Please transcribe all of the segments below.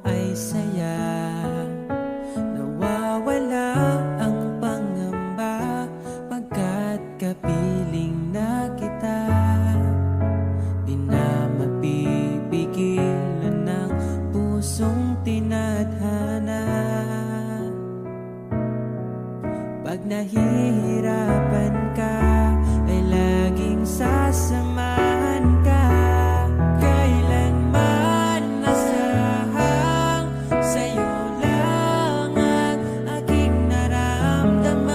ay saya. Nawawala ang pangamba pagkat kapiling na kita. Di na mapipigilan ng pusong tinadhana. Pag nahihirapan ka ay laging sasamahan ka. Kailanman nasahang sa'yo lang ang aking naramdaman.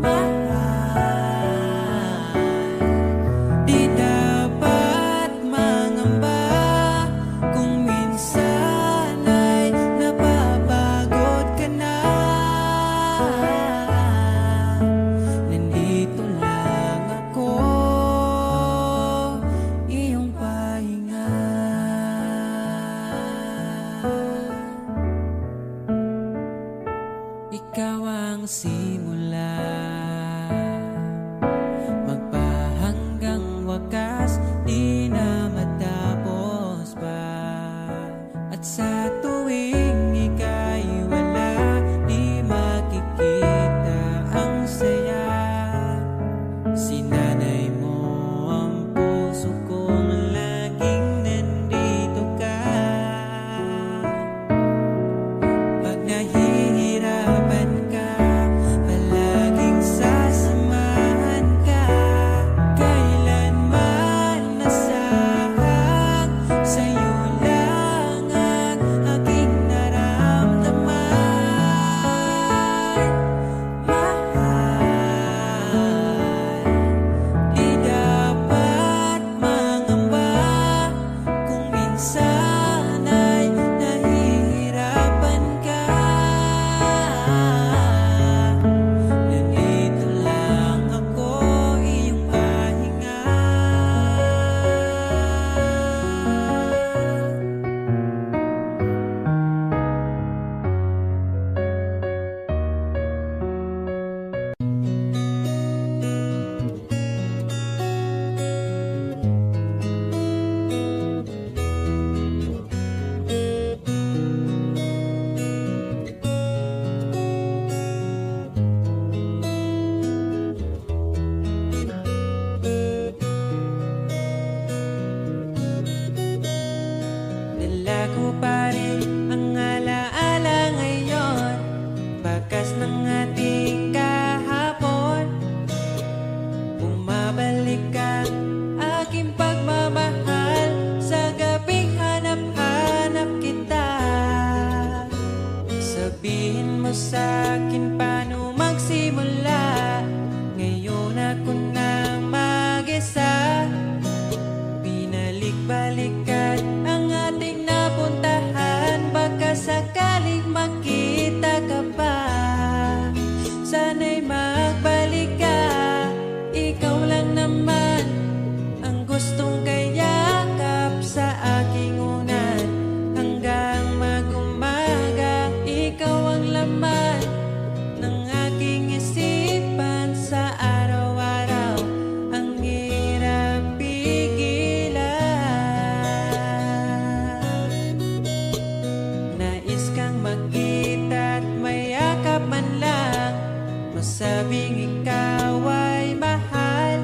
Mahal, di dapat mangamba kung minsan ay napapagod ka na. Nandito lang ako, iyong pahinga. Ikaw ang simula, magpahanggang wakas, di na matapos pa. At sa tuwing ika'y wala, di makikita ang saya. Sinanay mo ang puso kong laging nandito ka. Pag nahihirapan ka, palaging sasamahan ka. Kailanman nasahang sa'yo lang ang aking naramdaman. Mahal, di dapat mangamba kung minsan ay nahihirapan ka. Nandito lang ako, iyong pahinga. Dala ko pa rin ang alaala ngayon, bakas ng ating kahapon. Bumabalik ang aking pagmamahal sa gabing hanap-hanap kita. Sabihin mo sa'kin paano magsimula, ngayon ako na mag-isa. Binalik-balikan ang ating napuntahan, baka sakaling makita ka pa. Sana'y magbalik ka, ikaw lang naman ang gustong kayakap sa aking unan. Hanggang mag-umaga, ikaw ang laman ng aking isipan sa araw-araw. Ang hirap pigilan. Nais kang makita at mayakap man lang, masabing ikaw ay mahal.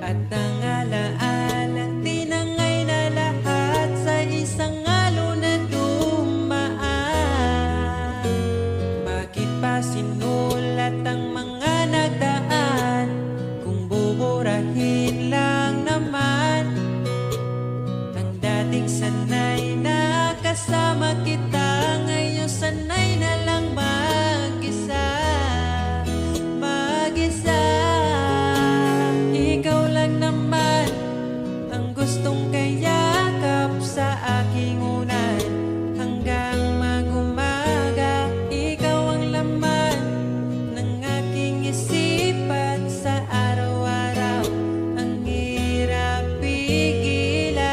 At ang alaalang tinangay na lahat sa isang alon na dumaan. Bakit pa sinulat ang mga nagdaan kung buburahin lang naman? Ang dating sanay na kasama kita, ngayon sanay na lang mag-isa. Mag-isa, ikaw lang naman ang gustong kayakap sa aking unan. Hanggang mag-umaga, ikaw ang laman ng aking isipan sa araw-araw. Ang hirap pigilan.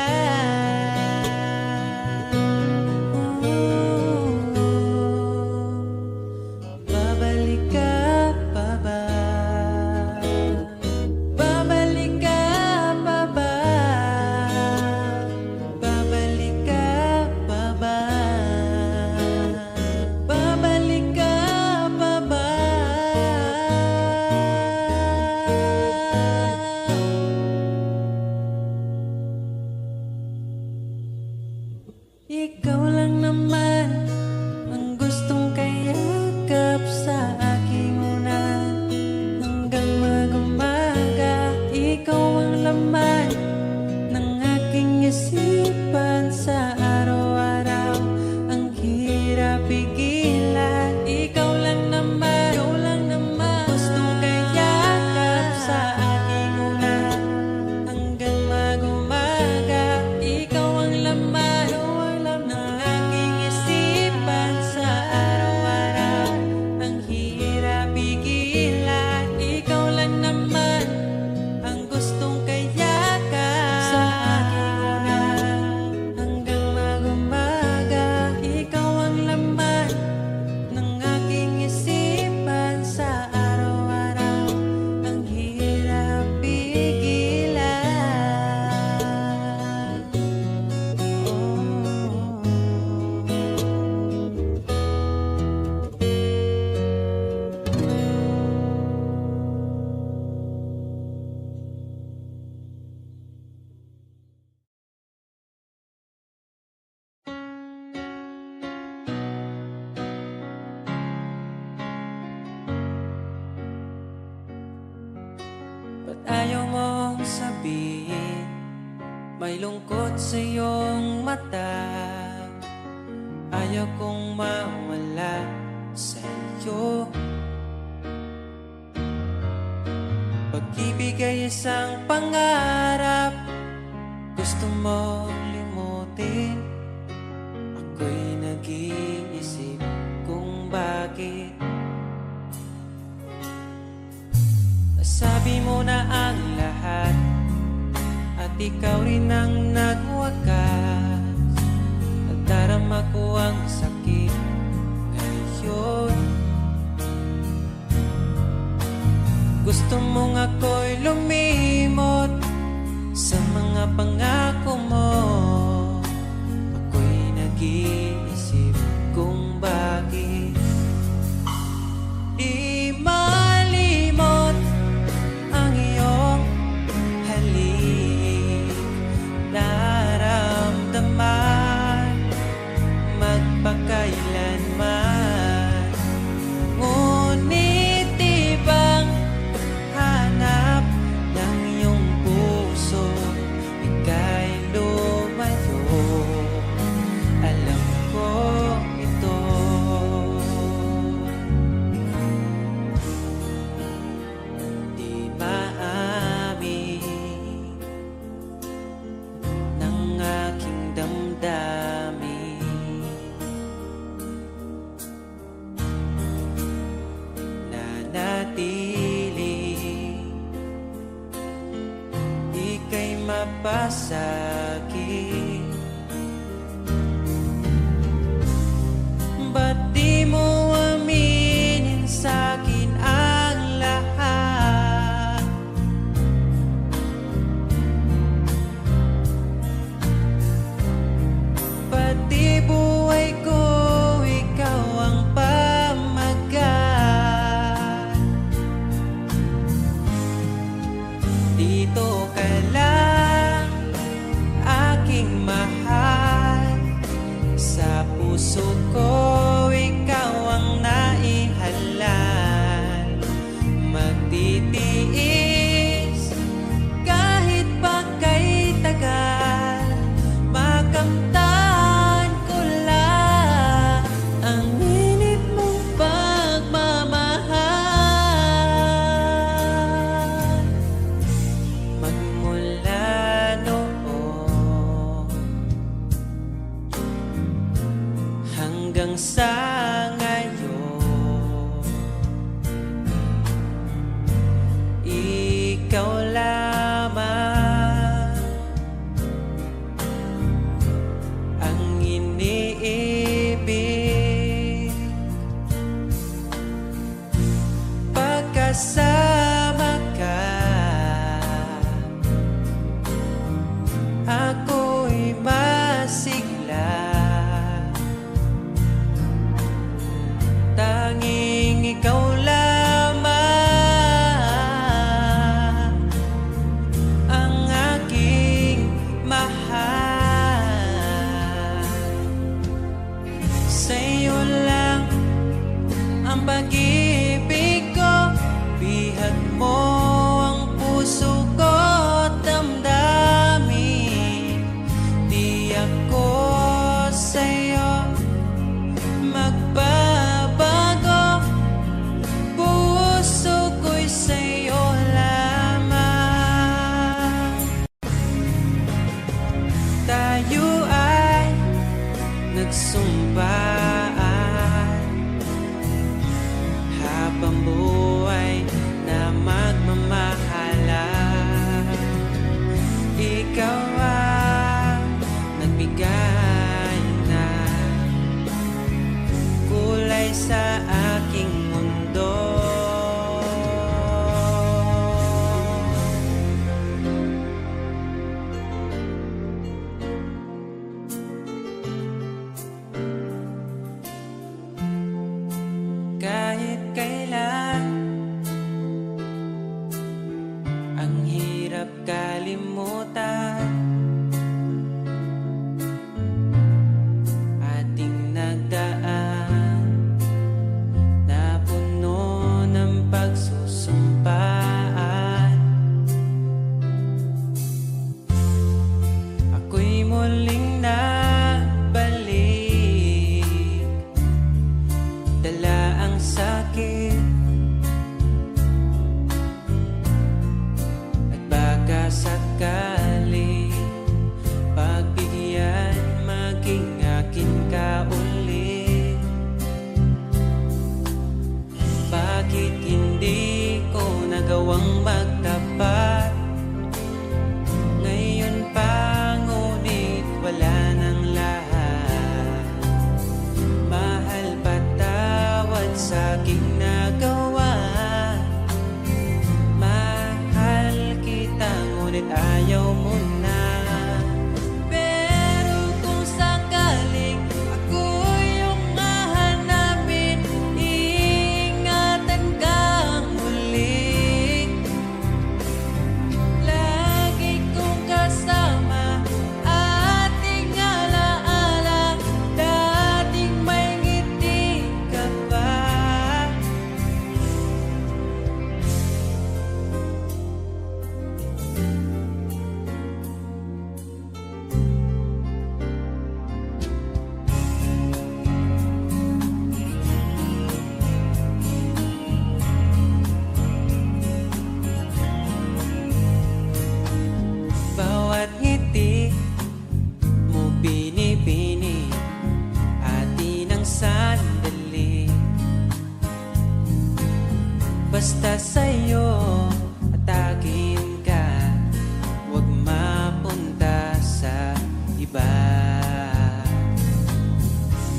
Ikaw lang naman ang gustong kayakap sa aking unan. Hanggang mag-umaga, ikaw ang laman ng aking isipan sa araw-araw. Ang hirap pigilan, ikaw lang naman gustong kayakap sa aking unan. Hanggang mag-umaga, ikaw ang laman ng aking isipan sa araw-araw. Ang hirap pigilan, ikaw lang naman ang gustong kayakap sa aking unan. Hanggang mag-umaga, ikaw ang laman ng aking isipan sa araw-araw. Ang hirap pigilan. Ba't ayaw mong sabihin may lungkot sa iyong mata? Ayaw kong mawala sa iyo. Pag-ibig ay isang pangarap, gusto mo limutin. Ako'y nag-iisip kung bakit. Nasabi mo na ang lahat at ikaw rin ang nagwakas. Nadarama ko ang sakit ngayon. Gusto mong ako'y lumimot sa mga pangako mo. Ako'y nag-iisip kung bakit di malimot ang iyong halik. Naramdaman magpakailanman. Ngunit ibang hanap ng iyong puso, ika'y lumayo. Alam ko ito. Di maamin ng aking damdamin. Nanatili, ika'y mapasakit. Ba't di mo aminin sa'kin ang lahat? Pati buhay ko, ikaw ang pamagat. Dito ka lang, aking mahal. Sa puso ko, ikaw ang naihalal. Magtitiis kahit pa kay tagal. Makamtan ko lang ang init mong pagmamahal. Magmula noon hanggang sa ngayon, ikaw lamang ang iniibig. Pagkasama ka, ako'y masigla. tayo ay nagsumpaan habang buhay na magmamahalan. Ikaw ang nagbigay na kulay sa aking mundo. Kahit kailan ang hirap kalimutan, ating nagdaan na puno ng pagsusumpaan. Ako'y muling nabalik, dala ang sakit at baka sakali pagbigyan maging akin ka ulit. Bakit hindi ko nagawang magtapat ngayon pa, ngunit wala nang lahat. Mahal, patawad sa aking nagawa. Mahal kita, ngunit ayaw mo na. Pero kung sakaling ako yung hahanapin, iingatan kang muli. Lagi kong kasama, ating alaala, dating may ngiti ka pa. Bawat ngiti mo binibini, atin ang sandali. Basta sa'yo at akin ka, huwag mapunta sa iba.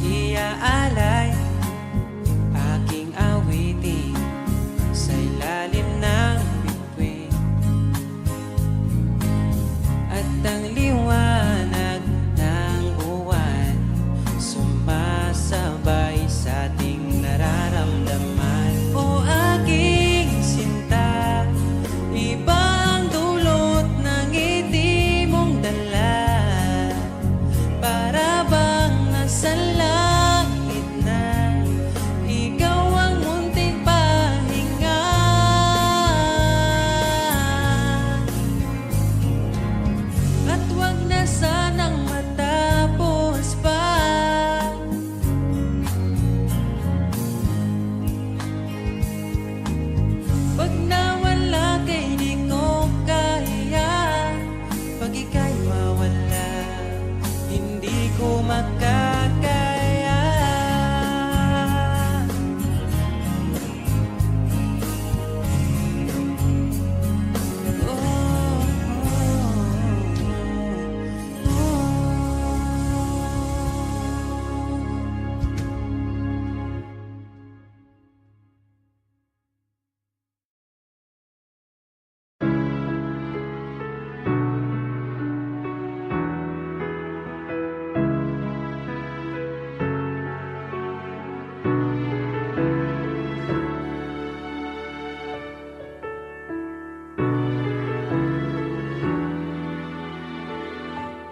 Iaalay aking awitin sa ilalim ng bituin, at ang liwanag ng buwan sumasabay sa ating nararamdaman. O aking sinta, ibang dulot ng ngiti mong dala, para bang nasa langit na ikaw ang munting pahinga. At wag na sanang matapos pa. Pag nawala kay di ko kaya, pag ika'y mawala, hindi ko makakaya.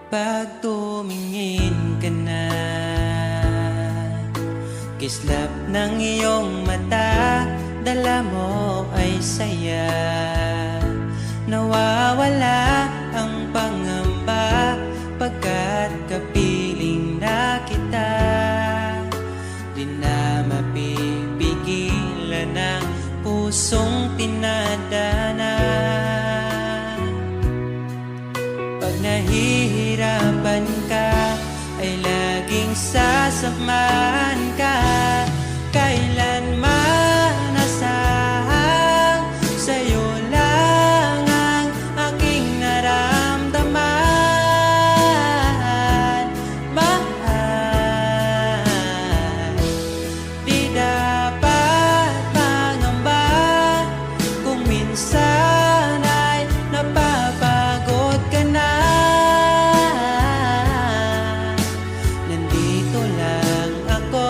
Pag tumingin ka na, kislap ng iyong mata, dala mo ay saya. Nawawala ang pangamba pagkat kapiling na kita. Di na mapipigilan ang pusong tinadana. Pag nahihirapan magsasamahan ka kailanman. Asahang sa'yo lang ang aking naramdaman. Mahal, di dapat mangamba kung minsan ay napapagod ka na. Nandito lang ako,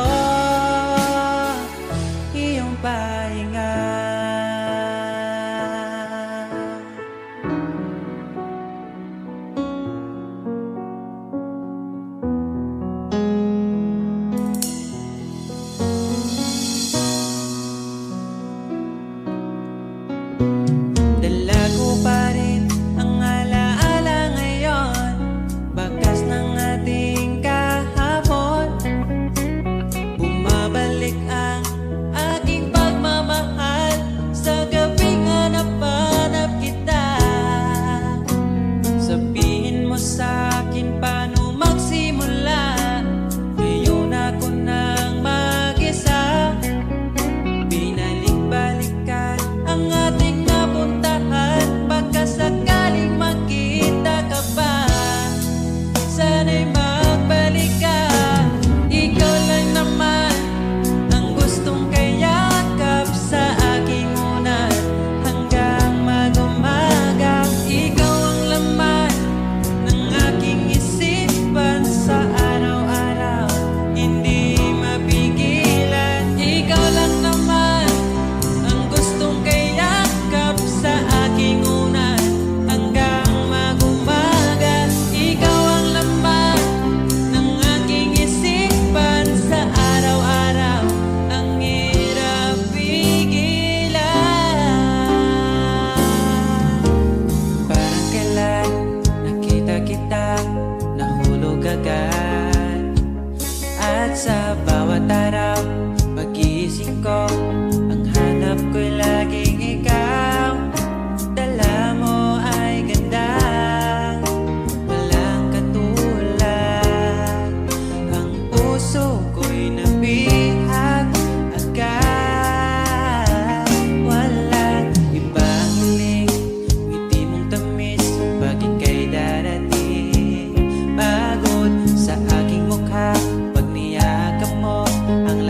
iyong pahinga. Dala ko pa rin ang alaala ngayon, bakas ng ating kahapon. Bumabalik ang aking pagmamahal sa gabing hanap-hanap kita. Sabihin mo sa'kin paano magsimula, ngayon ako nang mag-isa. Binalik-balikan ang ating napuntahan, pagkasakaling makita ka pa, sana'y magbalik ka. Ikaw lang naman ang gustong kayakap sa aking unan hanggang mag-umaga. Ikaw ang laman ng aking isipan sa araw-araw, hindi mapigilan. Ikaw lang naman ang gustong kayakap sa aking unan hanggang mag-umaga. Ikaw ang laman ng aking isipan sa araw-araw, ang hirap pigilan. Parang kailan nakita kita, nahulog agad. At sa bawat araw, pag-iisip ko, ang hanap ko'y laging ikaw. Dala mo ay ganda, walang katulad. Ang puso ko'y nabihag agad. Walang ibang hiling, ngiti mong tamis, bakit kay darating? Pagod sa aking mukha, pag niyakap mo ang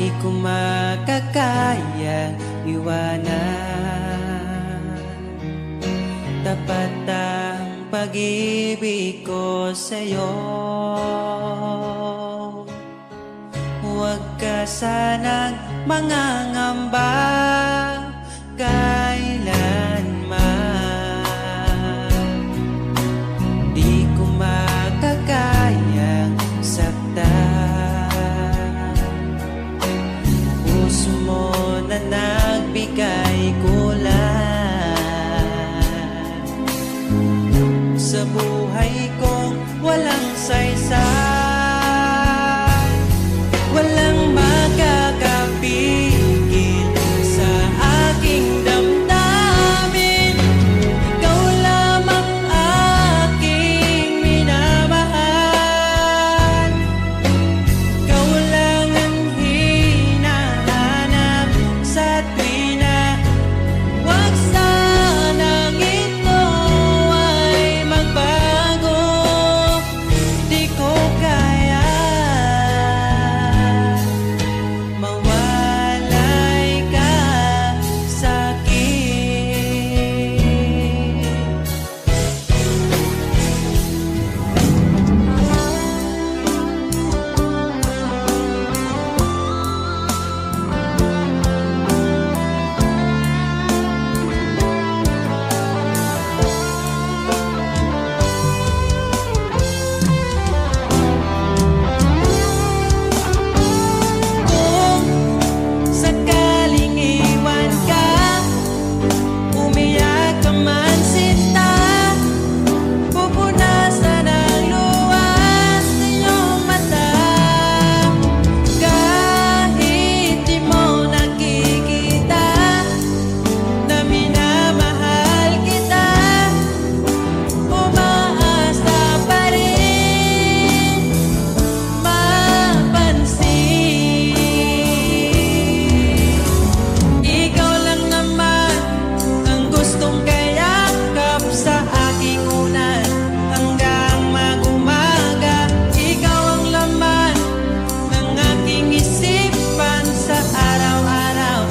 Di ko makakaya iwanan. Tapat ang pag-ibig ko sa'yo. Huwag ka sanang mangangamba kailanman. Di ko makakayang saktan. Puso mo na nagbigay kulan sa buhay kong walang saysay. Walang makakapigil sa aking damdamin. Ikaw lamang aking minamahal. Ikaw lang ang hinahanap sa tuwina. Huwag sanang ito ay magbago. Di ko kaya mawalay ka sa'kin. Kung sakaling iwan ka, umiyak ka man sinta, pupunasan ang luwas sa iyong mata. Kahit di mo nakikita na minamahal kita, umaasa pa rin mapansin. Ikaw lang naman ang gustong kayakap sa aking unan hanggang mag-umaga. Ikaw ang laman ng aking isipan sa araw-araw.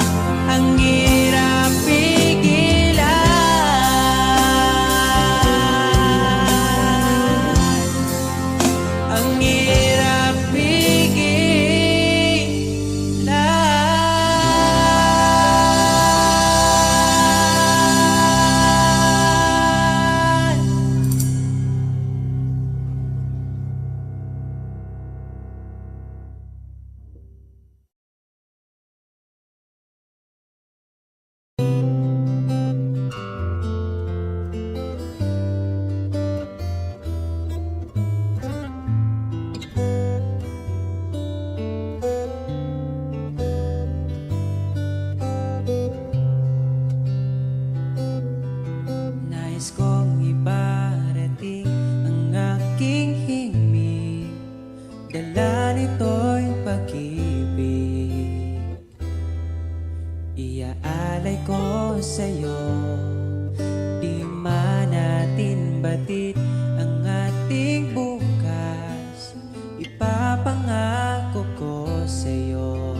Ang hirap pigilan. Ang hirap pigilan. Nais kong iparating ang aking himig, dala nito'y pag-ibig. Iaalay ko sa'yo, di man natin batid ang ating bukas. Ipapangako ko sa'yo,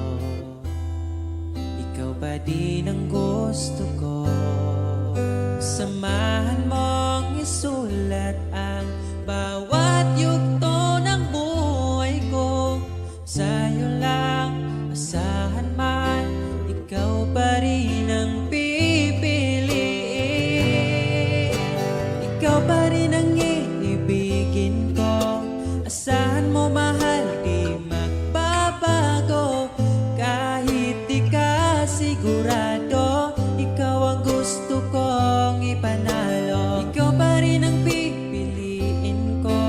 ikaw pa din ang gusto ko. Samahan mong isulat ang bawat yugto ng buhay ko. Sa'yo lang asahan man, ikaw pa rin ang pipiliin. Ikaw pa rin ang iibigin ko. Asahan mo mahal, di magbabago. Kahit di ka sigurado, ikaw ang gusto kong ipanalo. Ikaw pa rin ang pipiliin ko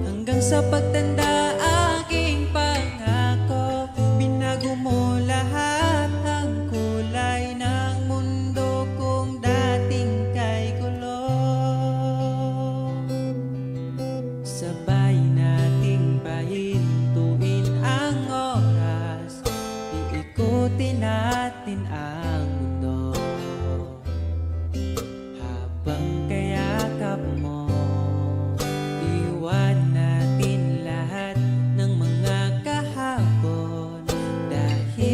hanggang sa pagtanda. Aking pangako, binago mo lahat ang kulay ng mundo kong dating kay gulo. Sabay nating pahintuin ang oras, iikutin natin ang mundo. Habang kayakap mo, iwan natin lahat ng mga kahapon. Dahil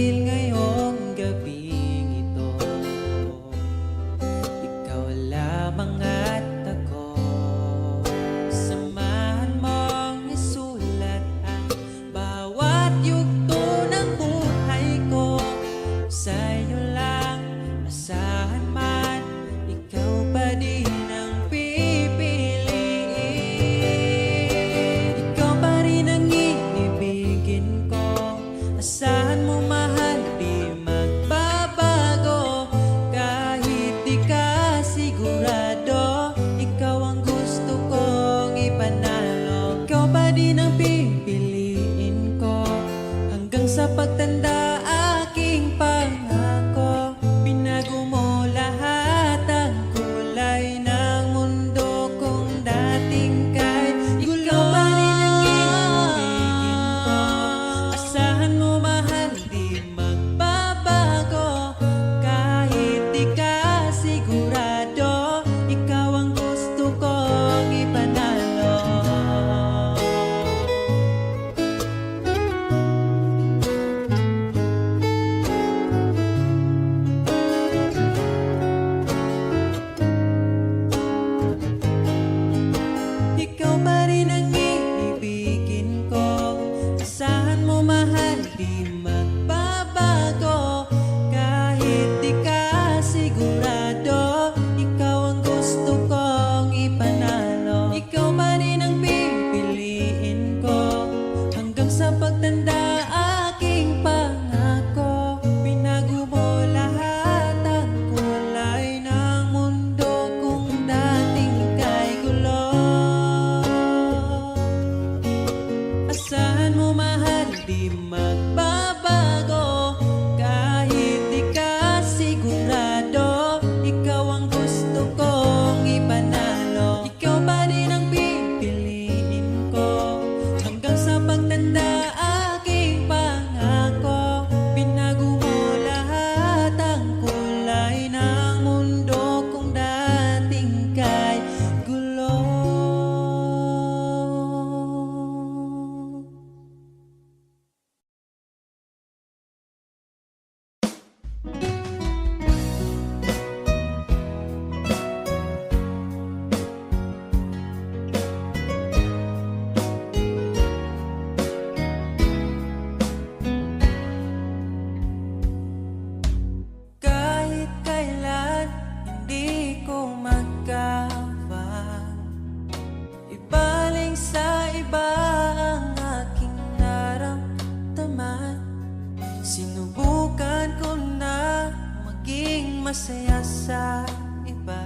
masaya sa iba,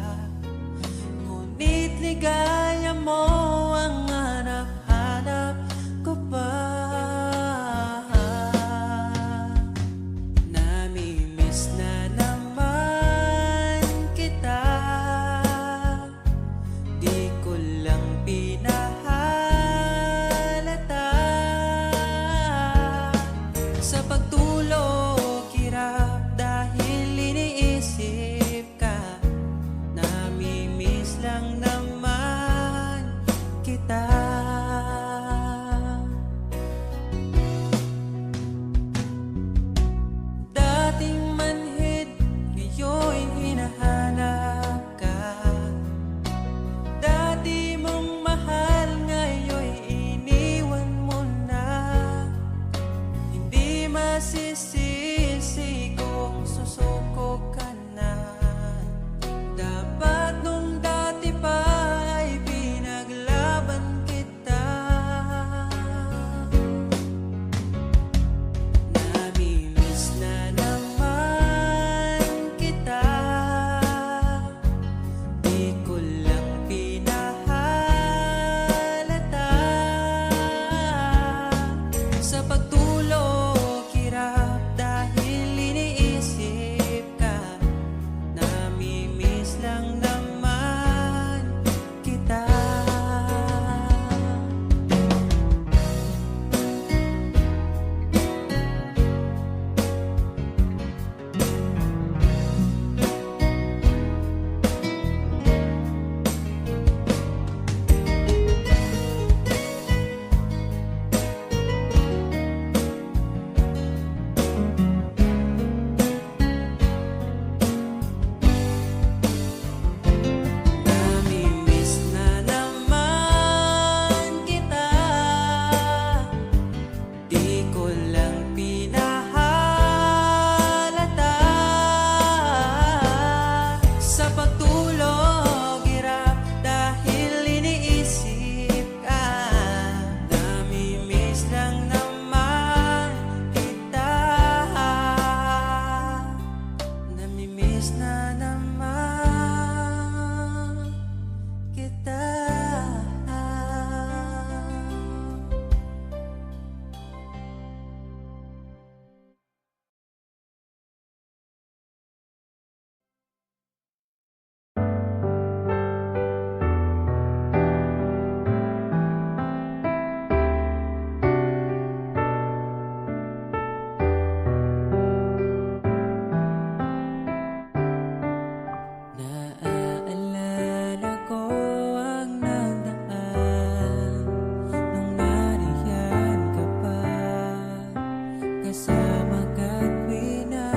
ngunit ligaya mo ang hanap-hanap ko pa. Namimiss na naman kita, di ko lang pinahalata. Sa pagtulog hirap dahil iniisip ka, namimiss lang naman kita. Dating manhid, ngayon hinahanap ka. Dati mong mahal, ngayon iniwan mo na. Hindi masisisi kung susuko ka na. Dapat nung dati pa ay pinaglaban kita. Namimiss na naman kita, di ko lang pinahalata. Sa pagtulog hirap dahil iniisip ka, namimiss lang naman kita. Namimiss na naman kita, di ko lang pinahalata. Sa pagtulog hirap dahil iniisip ka, namimiss lang naman kita. Namimiss na naman kita. Naaalala ko ang nagdaan nung nariyan ka pa, kasama ka't wina.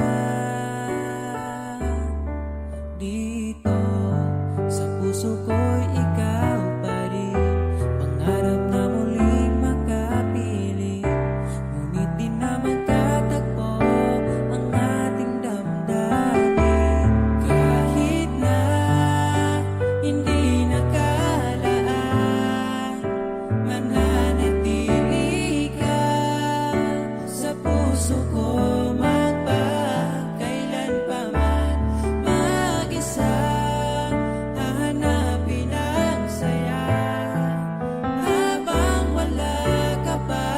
Dito sa puso ko'y ikaw pa rin, pangarap na muling makapiling. Ngunit di na magkatagpo ang ating damdamin. Kahit na hindi nakalaan, mananatili ka sa puso ko magpakailanpaman. Mag-isa hahanapin ang saya habang wala ka pa.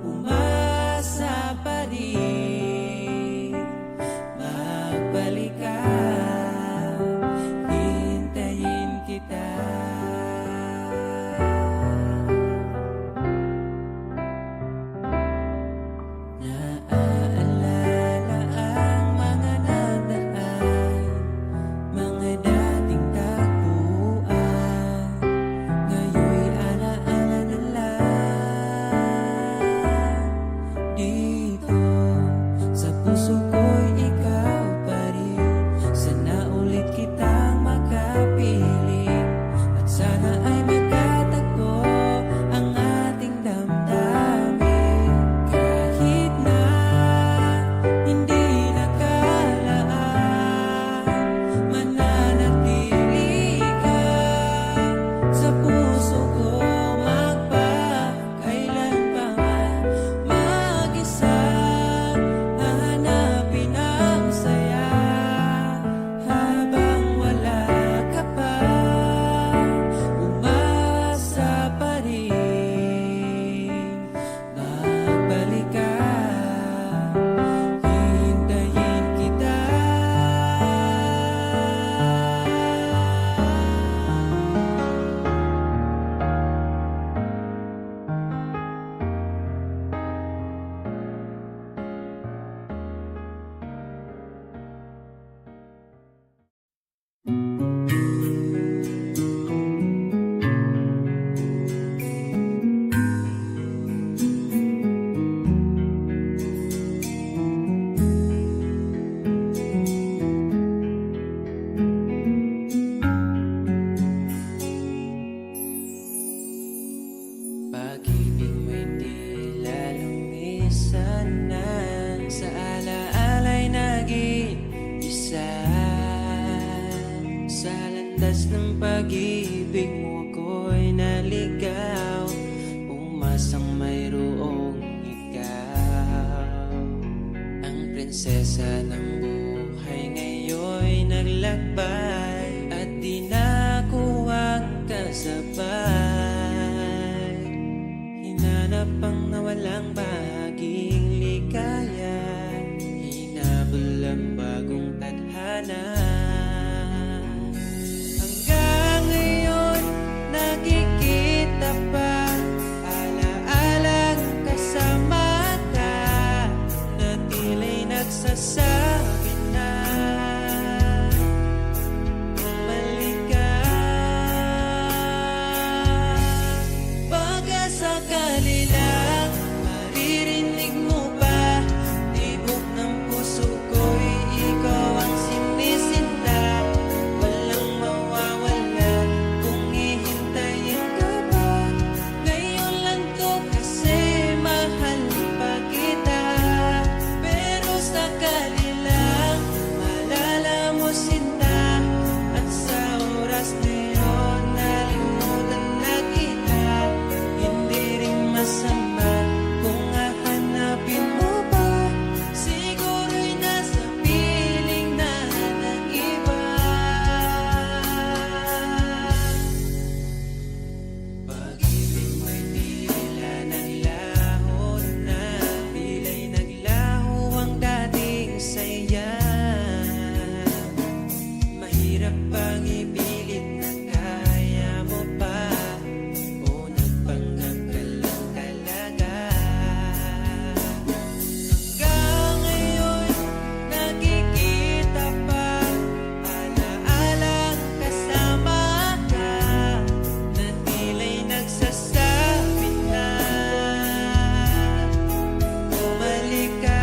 Umasa pa rin, magbalik ka, hintayin kita. Naaalala ang mga nadaan, mga dating tagpuan, ngayon'y alaala na lang. Dito sa puso ko'y ikaw pa rin, landas ng pag-ibig mo ko'y naligaw, umasang mayroong ikaw. Ang prinsesa ng buhay ngayon'y naglakbay, at di na ako ang kasabay. Hinanap ang nawalang bahaging ligaya, hinabol ang bagong tadhana. Hanggang ngayon nakikita pa, alaalang kasama ka, na tila'y nagsasabi na bumalik ka. Baka sakali lang maririnig mo pa, tibok ng puso ko'y ikaw ang sinisinta. Walang mawawala kung hihintayin ka pa. Ngayon lang to kasi mahal pa kita. Pero sakali lang malala mo sinta, at sa oras na yun nalimutan na kita. Hindi rin masama kung hahanapin mo pa, siguro'y nasa piling na ng iba. Pag-ibig mo'y tila naglaho na, tila'y naglaho ang dating saya. Mahirap bang ipilit na kaya mo pa, o nagpanggap ka lang talaga? Hanggang ngayon nakikita pa, alaalang kasama ka, na tila'y nagsasabi na bumalik ka.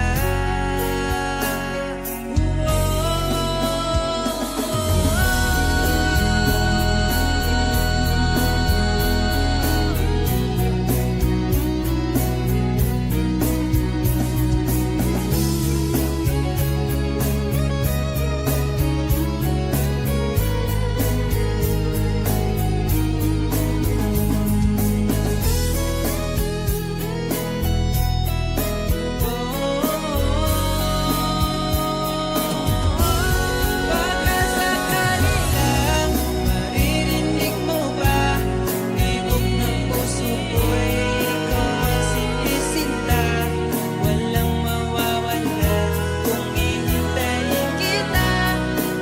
Baka sakali lang maririnig mo ba, tibok ng puso ko'y ikaw ang sinisinta. Walang mawawala kung hihintayin kita.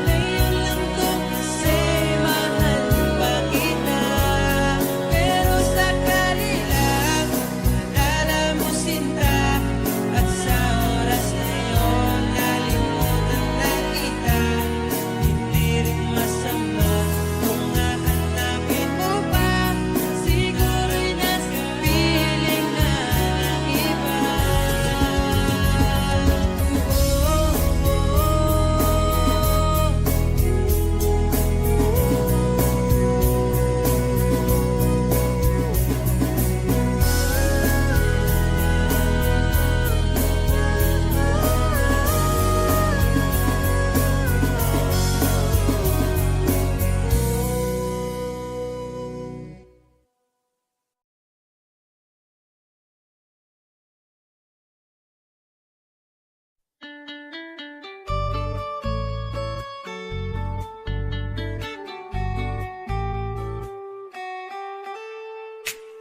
Ngayon lang to kasi mahal pa kita. Pero sakali lang malala mo sinta, at sa oras na yun nalimutan na kita. Hindi rin masama kung hahanapin mo pa, siguro'y nasa piling na ng iba.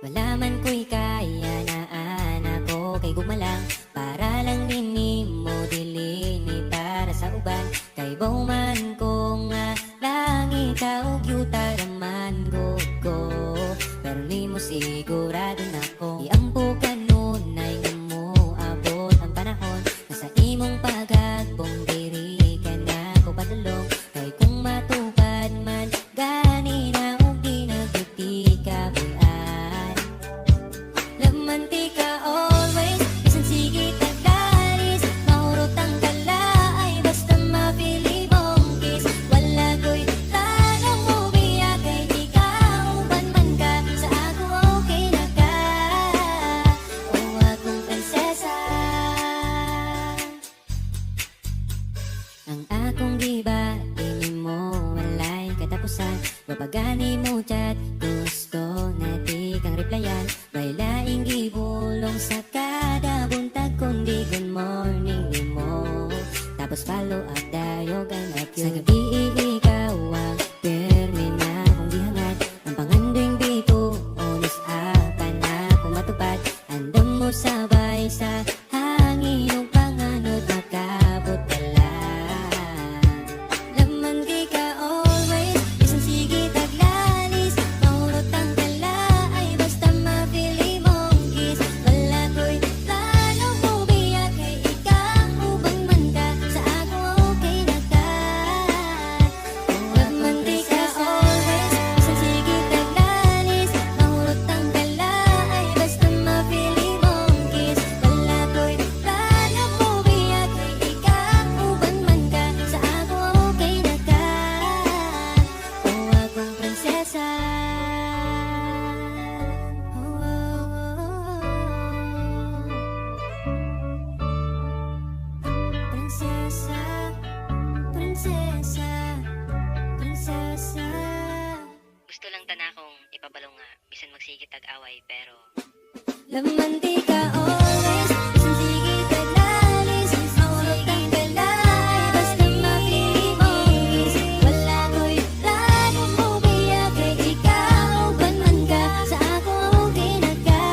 Wala man ko'y kaya na anak ko kay gumalang, para lang din mo dilini para sa uban. Kay bauman ko nga langit og yuta raman ko, pero ni mo sigurado na ko iampo kanunay nga mo abot ang panahon, na sa imong pagagbong diri ka na ko padulong. Kay kung matupad man gani na og di nagduti ka buyan, Pagani mo chat, gusto na di kang replyan. May laing gibulong sa kada buntag kundi good morning ni mo. Tapos follow up dayogan at yun. Sa gabi ikaw ang permi na kong gihangad. Ang panganding dito, unis apa na kung matupad. Andam mo sabay sa hangin ng panganod makabot pala. Laman kay ka always, isang sige taglalis. Maurot ang tala ay basta mapili mong kiss. Wala ko'y plano mo biyak kay ikaw ubang man ka. Sa ako okay na ka. Laman kay ka always, isang sige taglalis. Maurot ang tala ay basta mapili mong kiss. Wala ko'y plano mo biyak kay ikaw ubang man ka. Sa ako okay na ka. O akong prinsesa. Prinsesa, prinsesa, prinsesa. Gusto lang tana kong ipabalo nga bisan magsigit ag-away pero Laman di ka always, isang sige taglalis. Maurot ang galay, basta mapili mong kiss. Wala ko'y plano mo biyak kay ikaw ban man ka. Sa ako okay na ka.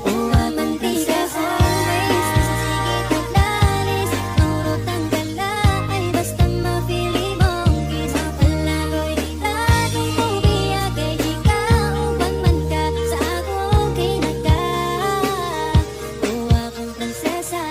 O laman di ka always, isang sige taglalis. Maurot ang galay, basta mapili mong kiss. Wala ko'y plano mo biyak kay ikaw ban man ka. Sa ako okay na ka. O akong prinsesa.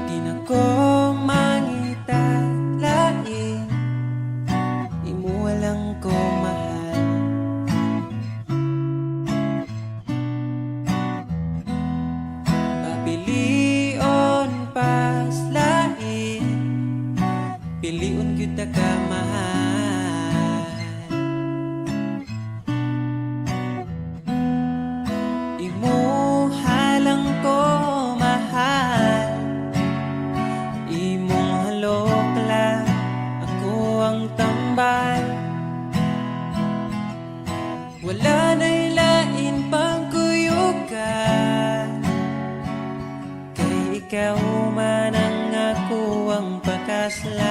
Di na ko mangita lain, imo walang ko mahal. Papilion pas lain, piliun kita ka mahal. Imo halang ko mahal. Imong halok lang, ako ang tambal. Wala na'y lain pang kuyugan, kay ikaw man ang ako ang pakaslan.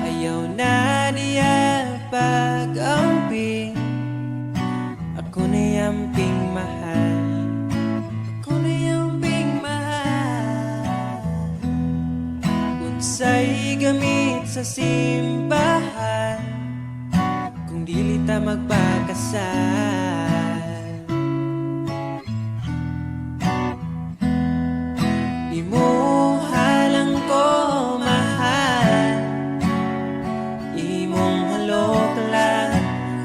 Ayaw na niya pag-amping, ako na yamping mahal. Ako na yamping mahal. Unsay gamit sa simbahan, kung dili ta magpakasal. Imo halang ko mahal. Imong halok lang,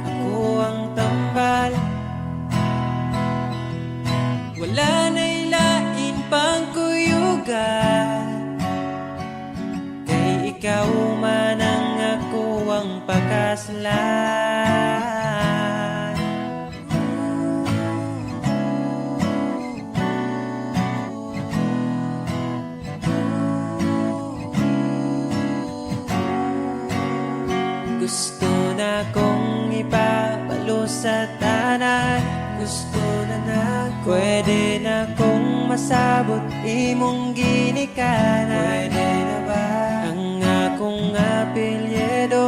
ako ang tambal. Wala na'y lain pang kuyugan, kay ikaw man ang ako ang pakaslan. Gusto na kong ipabalo sa tanan. Gusto na pwede na kong masabot imong ginikanan. Pwede na ba ang akong apelyido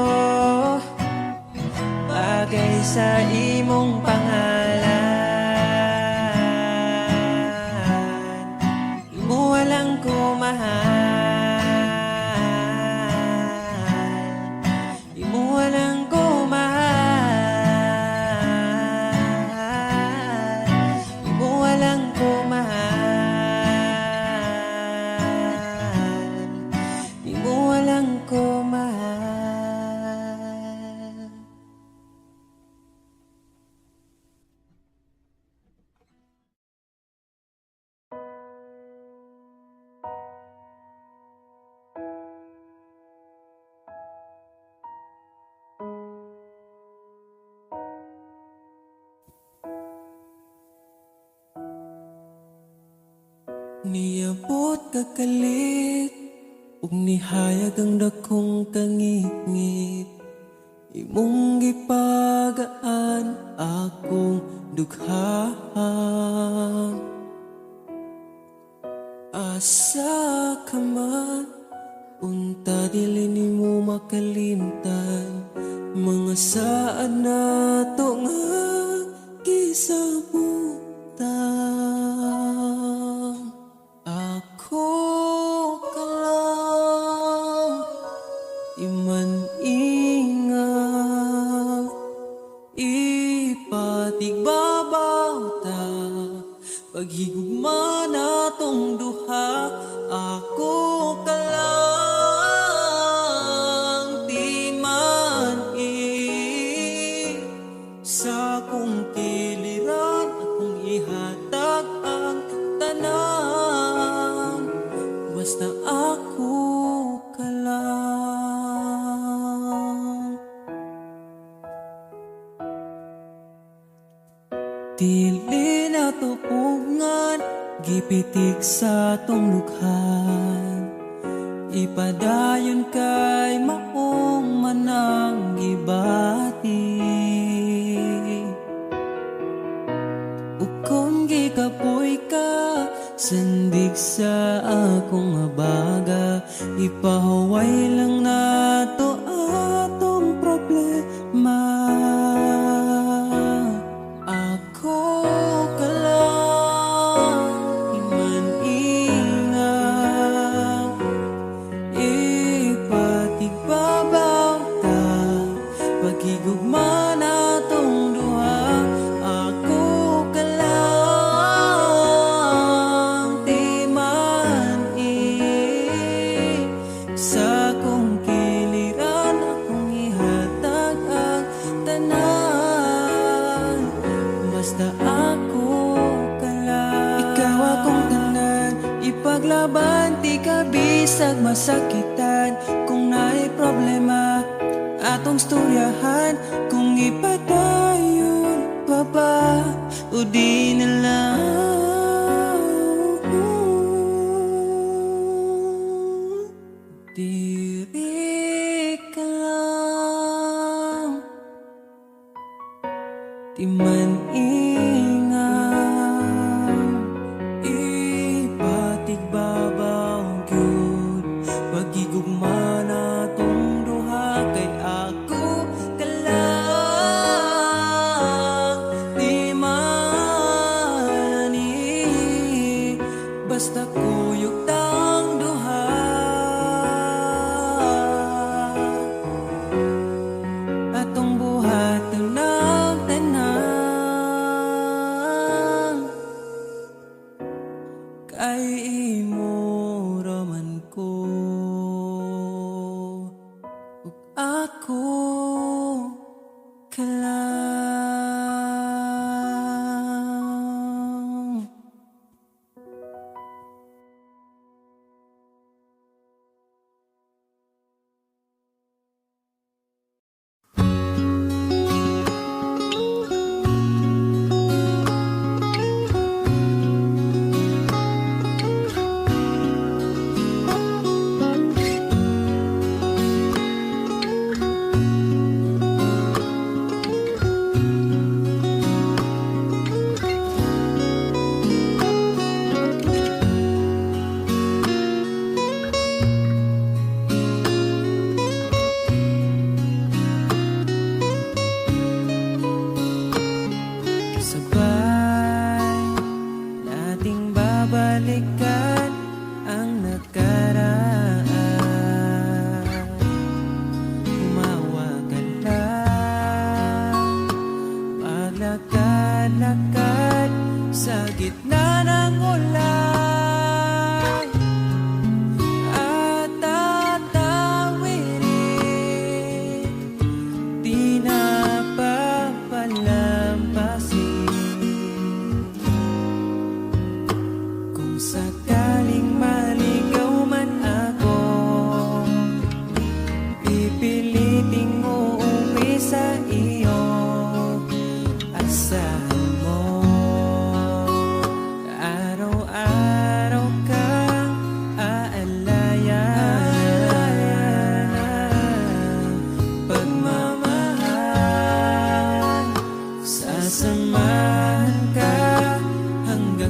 bagay sa imong pangalan? Imo walang ko mahal. Imo walang ko mahal. Imo walang ko mahal. Imo walang Niabot kakalit ug nihayag ang dakong kangit-ngit. Imong gipagaan akong dugha. Asa ka man, unta dili nimo makalimtan mga saad nato nga gisabutan. Ako ka lang, iman ingat, ipatigbabaw ta, paghigugma natong duha. Ako ka lang, di man sa kong kiliran, akong ihatag ang tanan, basta ako ka lang. Dili na tupungan, gipitik sa tong lukhan, ipadayon kay maong manang gibati. Ug kung gikapoy ka, sandig sa akong abaga, ipahuway lang nato atong problema. Ako ka lang, iman ingat, ipatigbabaw ta, paghigugma natong duha. Ako ka lang, di man sa kong kiliran, akong ihatag ang tanan, basta ako ka lang. Ikaw akong tanan, ipaglaban, di ka bisag masakitan. Kung naay problema, atong storyahan, kung ipadayon pa ba o di na lang. Diri ka lang, di man ingat, ipatigbabaw gyud, paghigugma natong duha. Kay ako ka lang, di man basta kuyog tang duha. Atong buhaton ng tanan, kay imo raman ko, ug ako ka lang. Sabay nating babalikan ang nakaraan. Umawa ka lang, maglakad-lakad sa gitna ng ulan, at tatawirin, di na papalampasin. Kung sakaling maligaw man ako, pipiliting uuwi sa iyo. Asahan mo, araw-araw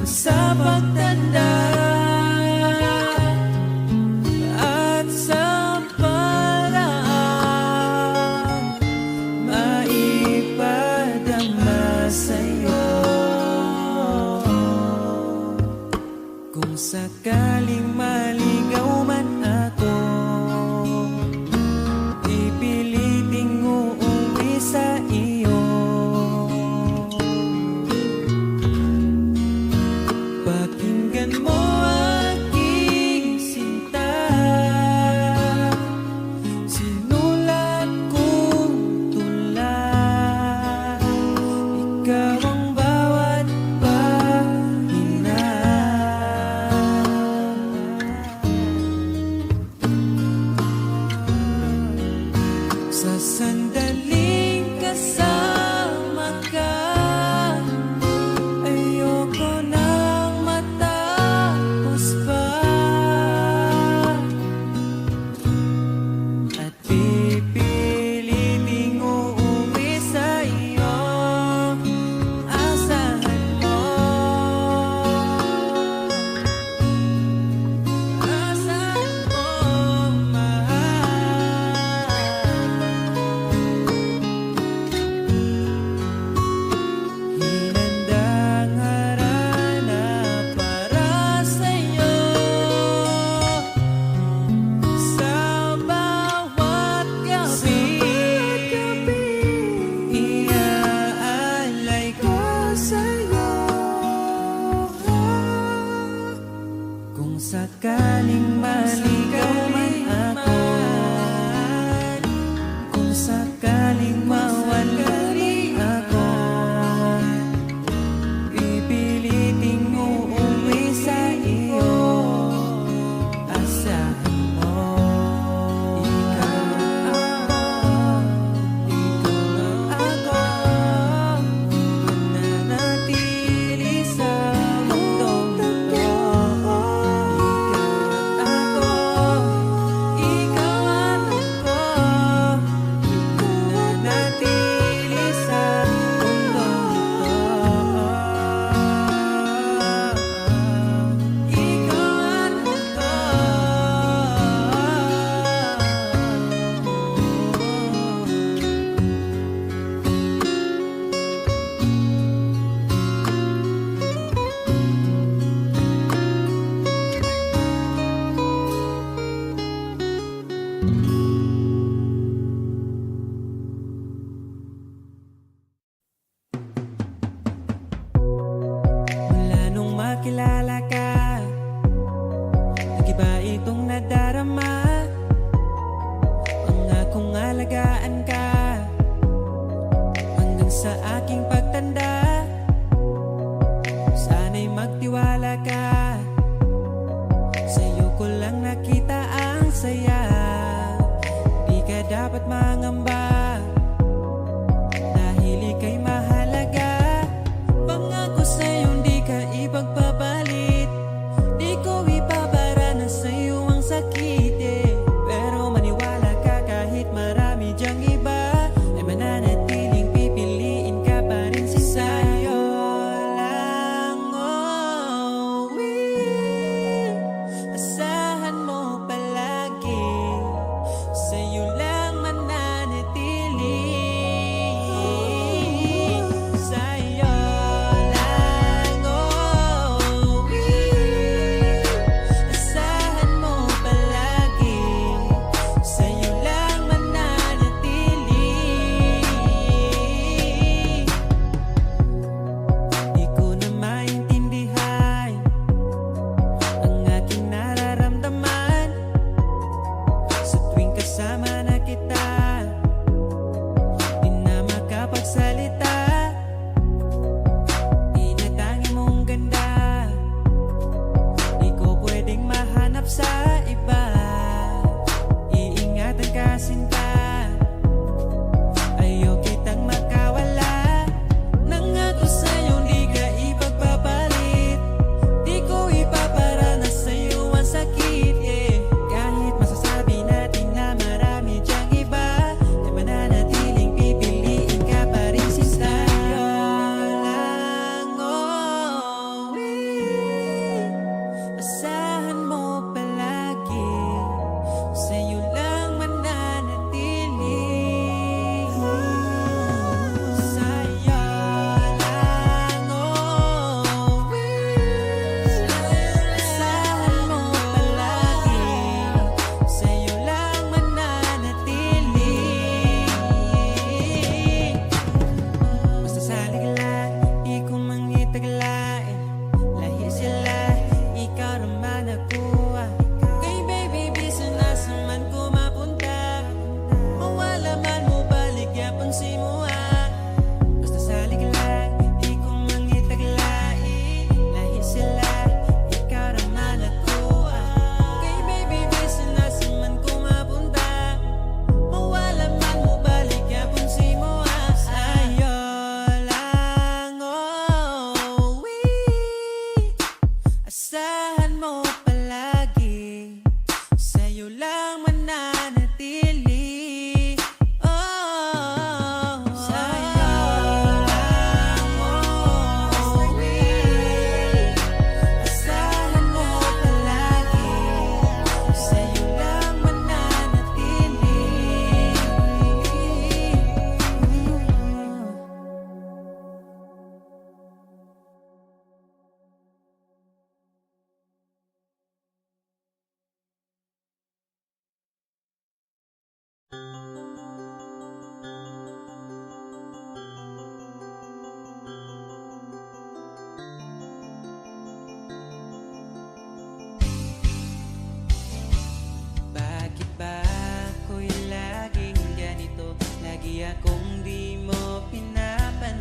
hanggang sa pagtanda at sa paraan maipadama sa'yo. Kung sakaling maligaw man ako, pipiliting uuwi sa iyo. Pakinggan mo aking sinta, sinulat kong tula. Ikaw ang bawat pahina. Sa sandaling kasama ka, ayoko nang matapos pa. At pipiliting uuwi sa iyo, asahan mo. Asahan mo, mahal. Hinandang harana para sa'yo sa bawat gabi. Iaalay ko sa'yo. Kung sakaling maligaw man ako, kung sakaling mawala rin ako, pipiliting uuwi sa iyo. Asahan mo, ikaw ako, mananatili sa mundong ito. Ikaw at ako,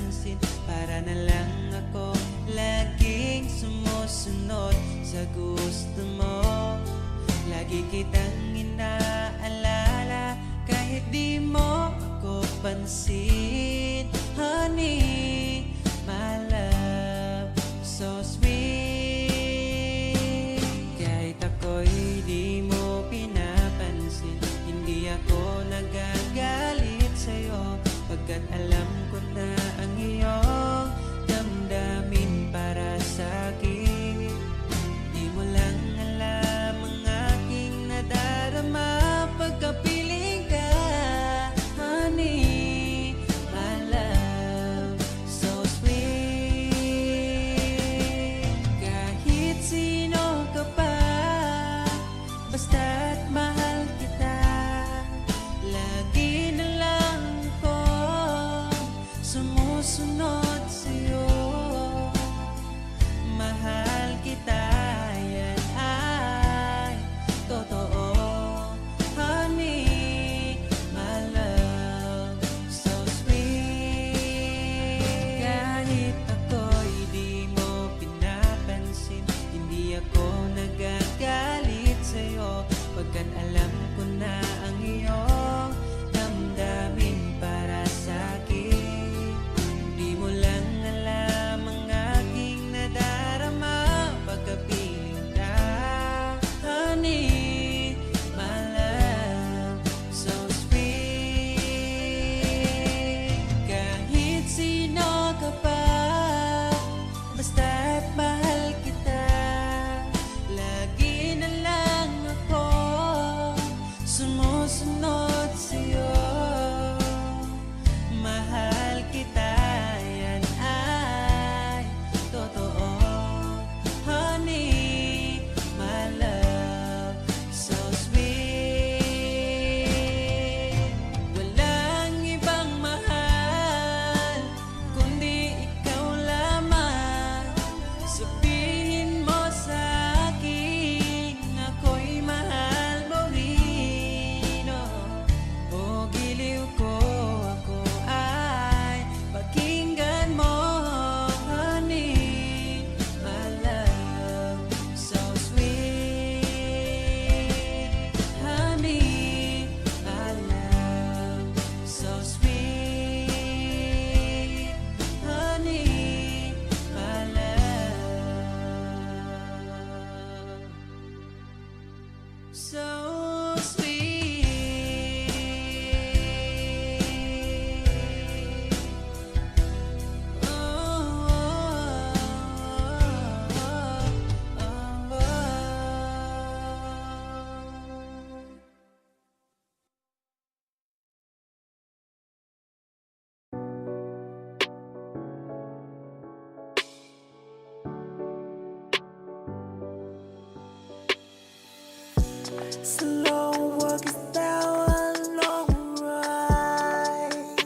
pansin. Para na lang ako laging sumusunod sa gusto mo. Lagi kitang inaalala kahit di mo ako pansin. Honey, my love, so sweet. Kahit ako'y di mo pinapansin, hindi ako nagagalit sa'yo, pagkat alam ko na ang iyong damdamin para sa'kin. Di mo lang alam ang aking nadarama pagkapiling ka. Honey, my love, so sweet. Kahit sino ka pa, basta't mahal kita. Lagi na lang ako sumusunod sa'yo. Mahal kita, yan ay totoo. Honey, my love, so sweet. Kahit ako'y di mo pinapansin, hindi ako nagagalit sa'yo, pagkat alam ko na ang iyong damdamin para sa'kin. Di mo lang alam ang aking nadarama pagkapiling ka. Honey, my love, so sweet. Kahit sino ka pa, basta't mahal kita. Lagi na lang ako sumusunod sa'yo. Mahal kita, yan ay totoo. Honey, my love, so sweet. Walang ibang mahal kundi ikaw lamang. Sabihin mo sa akin, ako'y mahal mo rin. O giliw ko, ako ay pakinggan mo. Honey, my love, so sweet. Honey, my love, so sweet. Honey, my love, so sweet. Oh, oh, oh, oh. Slow walk is down a long ride.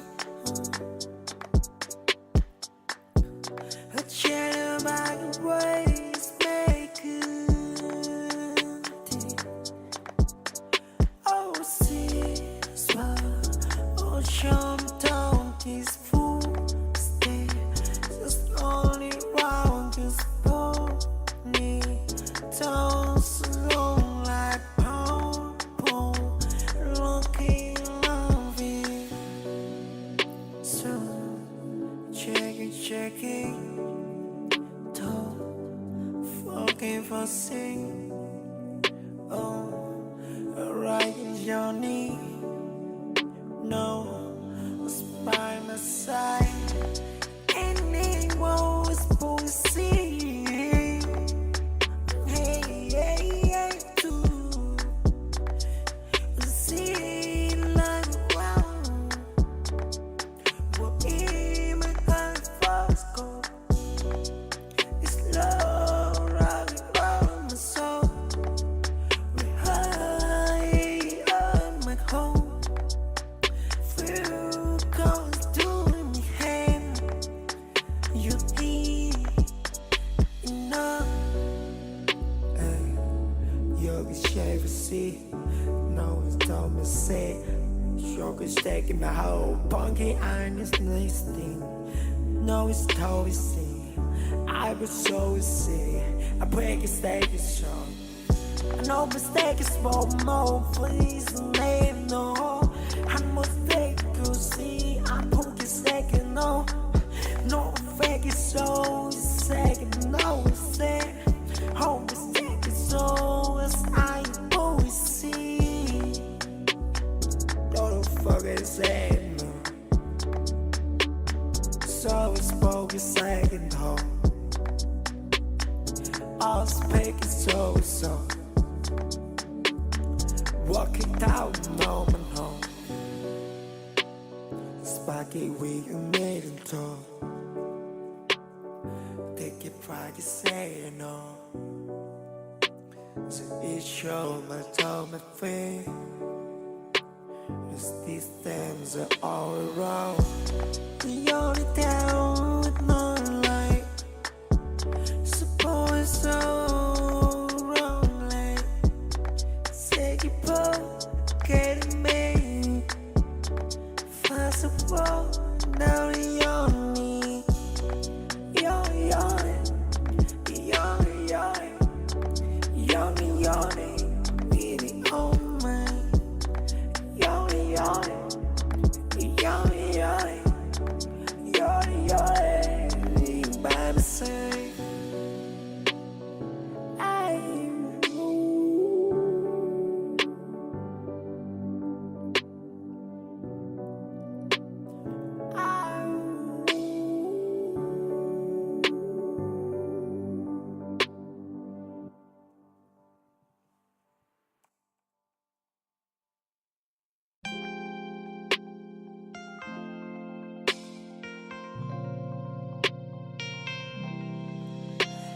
A chair by the ways make good. Oh, see, smile, ocean down peaceful stay. Just only round this pony down slow like pound, looking loving. So checking, don't forgive for sing. Oh, right in your knee. No, by my side. Anyone was born see. Hey, hey, hey, too. See like round. What in my heart first go? It's love running round my soul. We high on my home. Feel cold doing me hand. You need enough. Hey, yogi shave see. No, it's dumb to say. Sugar taking my whole punky iron is listening. No, it's always see. I was always see. I break a stake is strong. I know mistake is more, please name no. I'm mistake to see. I'm poking second, no. No fake is so second, no say. Home mistake is always I always see. Don't forget say no. So it's spoken second home. All speaking so. Walking down moment home. Sparky we made it talk. Take it pride to say no. So it showed my toe my feet. These things are all around. The only town with no light. Suppose so wrong like take it both getting me. Fast apart now the only really on my by my side.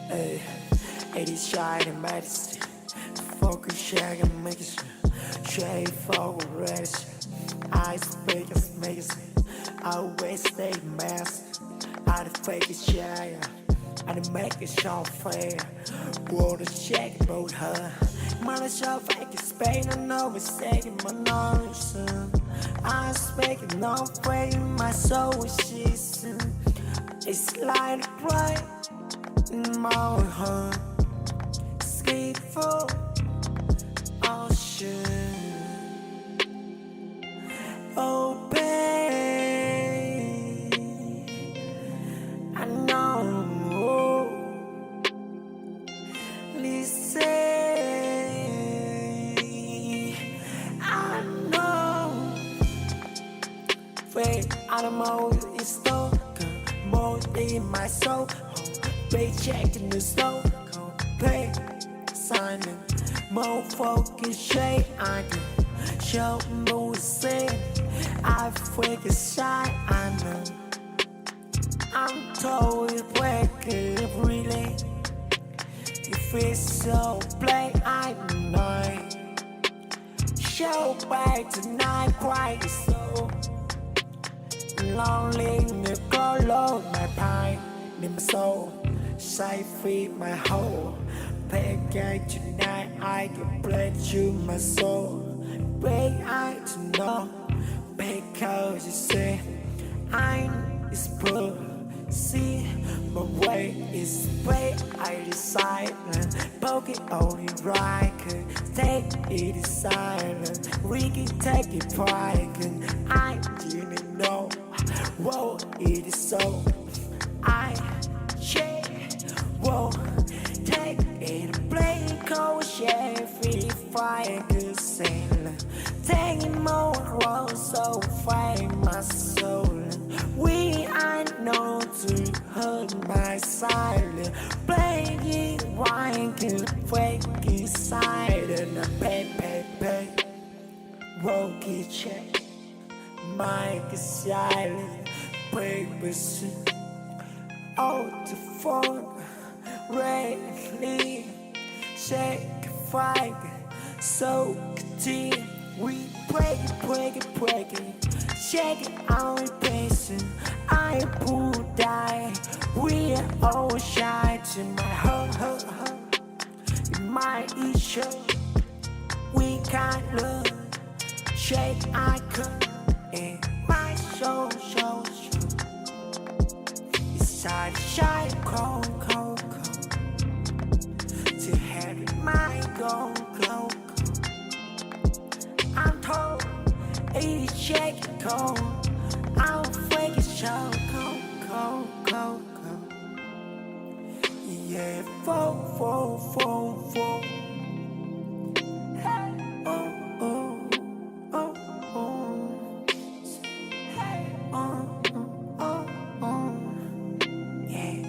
Hey, it is shining majesty. Focus, shaking, making shade forward, ready. I speak as magazine. I always stay masked. I the fake is shy. I the make it show fair. Water shaking about her. Man, show fake is Spain. I know it's taking my nose. I'm speaking no way. My soul is season. It's like bright. In my heart, skateful ocean. Oh, babe, I know. Listen, I know. Wait, I don't know. It's stuck more in my soul. Paycheck in the snow, pay silent, more focus shade. I can show more sin. I freaking shy, I know. I'm told it's breaking really. If it's so play, I know. Show back tonight, quiet so lonely. The color my pie in my soul. Say free my whole package tonight. I can play you my soul. Wait, I don't know because you say I'm is poor. See my way is way. I decide poke it only right. Take it is silent. We can take it pride. I didn't know. Whoa, it is so. I share. Whoa, take it, play it, cold, share, free fire, good sailor. Take it more, roll, so fight my soul. We I know to hurt my silence. Play it, wine, can break it silent. Pay, walk it, check. Mic is silent, paper, out the phone. Rarely shake fight, so continue. We break it, shake it out in patient. I pull die. We are all shy to my heart. In my issue, we can't learn. Shake icon in my show. inside the shine cold, cold, cold. To have your mind go, go, go. I'm told, eat it, shake it, cold. I'm freaking so cold, cold, cold, cold. Yeah, fall, fall, fall, fall. Hey, oh, oh, oh, oh. Hey, oh, oh, oh, yeah.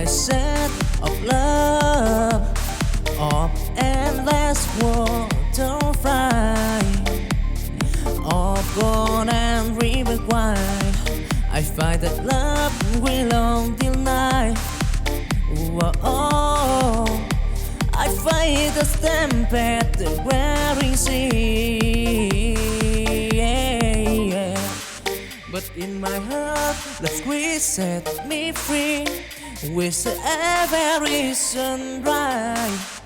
set of love, of endless water fry, of gold and river wine. I find that love will long till night. Whoa, I find the stamp at the wearing sea. But in my heart, love squeeze set me free. With every sunrise,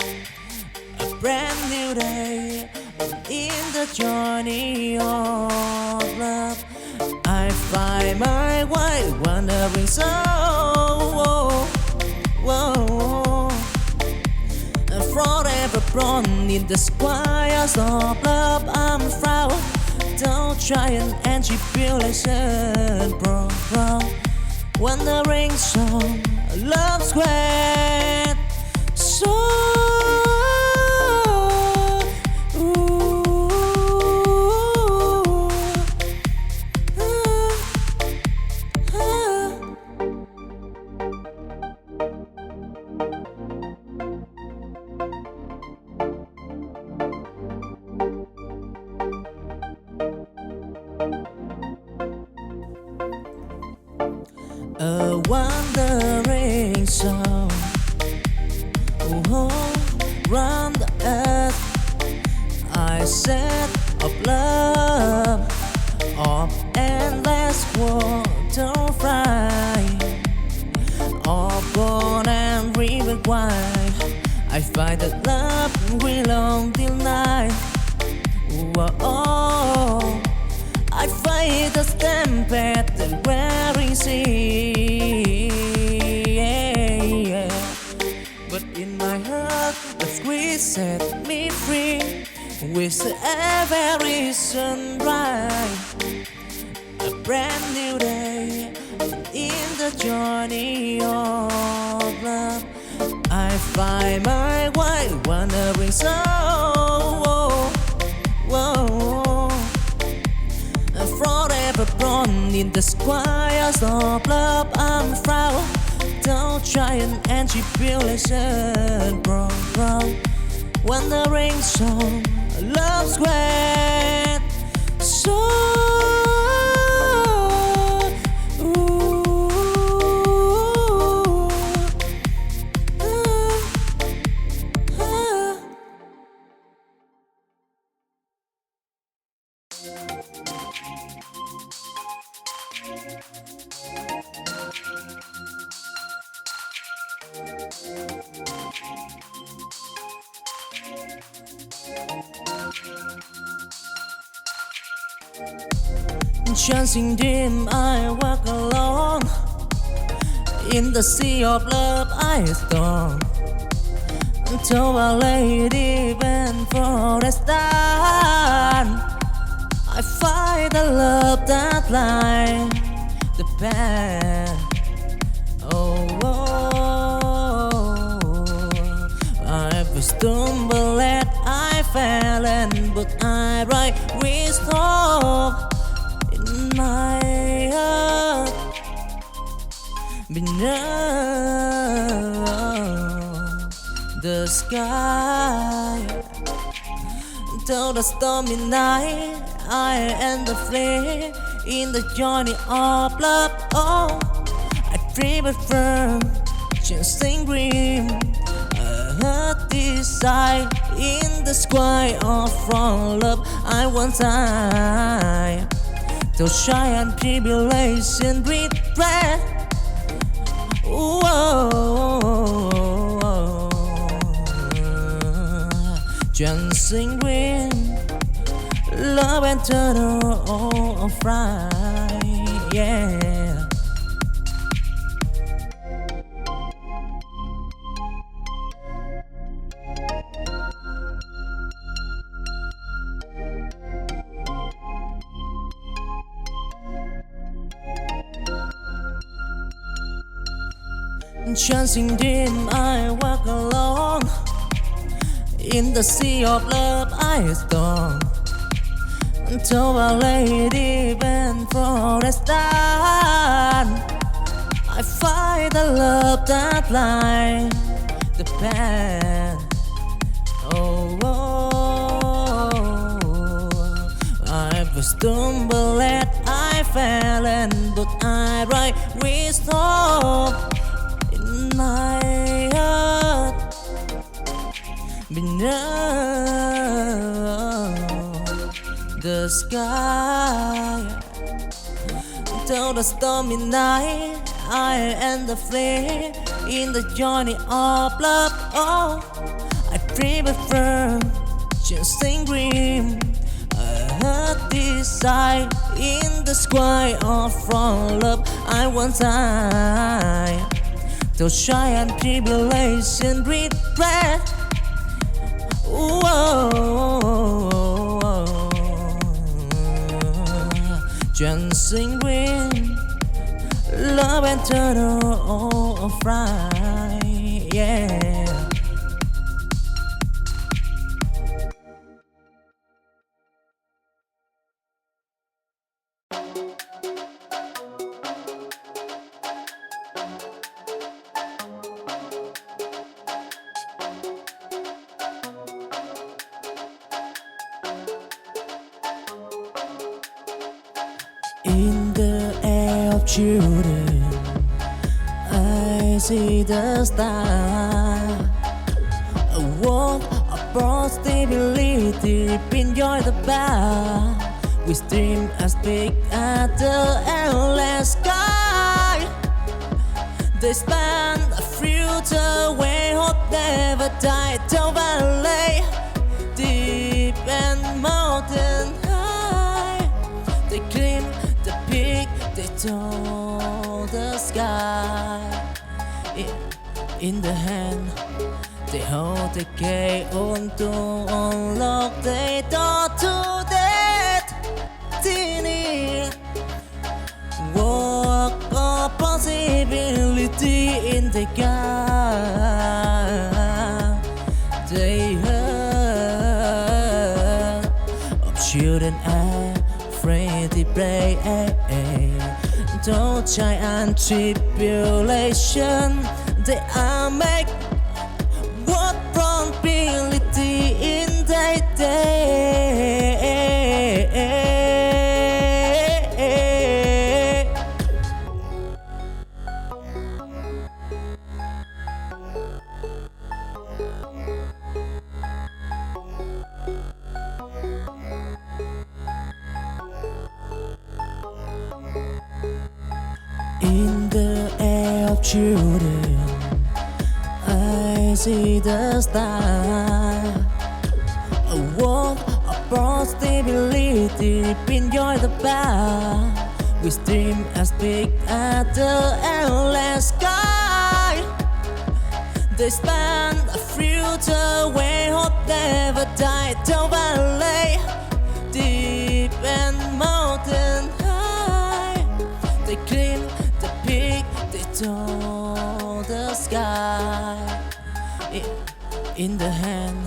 a brand new day in the journey of love. I find my way wandering soul. Forever born in the squires of love. I'm proud. Don't try and tribulation, bro. Wandering song, love square. So a wandering song, round the earth. I set of love, of endless water fry, of gold and river wine. I find that love will long till night. Whoa, I find the stamp at the wearing sea. But in my heart, the squeeze set me free. With every sunrise, a brand new day in the journey of love. I find my way wandering soul. Forever born in the squires of love. I'm proud. Don't try and tribulation, bro. Wandering song, love square. So chancing dim, I walk alone. In the sea of love I storm, until a lady bent for a star. I find the love that lies the path. I stumbled and I fell, and but I right with hope in my heart. Beneath the sky, till the stormy night, I and the flame in the journey of love. Oh, I dream of firm, chasing dream. Desire in the sky of from love. I want time to shy and tribulation regret. Dancing green, love and turtle of fright, yeah. Chancing dim, I walk alone. In the sea of love I storm, until a lady bent for a star. I find the love that lies the path. Oh, I stumbled and I fell, and but I write wisdom in my heart beneath the sky. Till the stormy night, I and the flame in the journey of love. Oh, I prefer chasing dream. I heard this sigh in the sky of from love. I want time to shy and tribulation regret. Chasing dream, love and turtle of right, yeah. In the air of children, I see the star. A world of possibility, enjoy the bar. We dream as big as the endless sky. They span a future where hope never died. Down valley, deep and mountain high. They climb the peak, they told the sky. In the hand, they hold the key on to unlock the door to destiny. Walk of possibility in the gap. They heard of children afraid to pray. Don't try and tribulation. They are make what probability in their day. In the air of children, I see the star. A world of possibility, enjoy the bar. We dream as big as the endless sky. They span a future where hope never died. Down valley, deep and mountain high. They climb the peak, they told the sky. In the hand,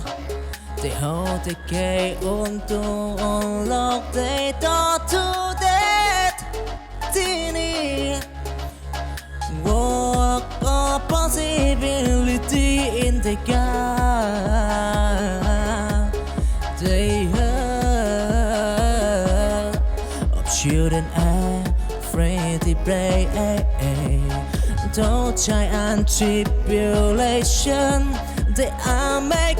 they hold the key on to unlock the door to destiny. Walk of possibility in the gap. They heard of children afraid to pray. Don't try and tribulation. They are make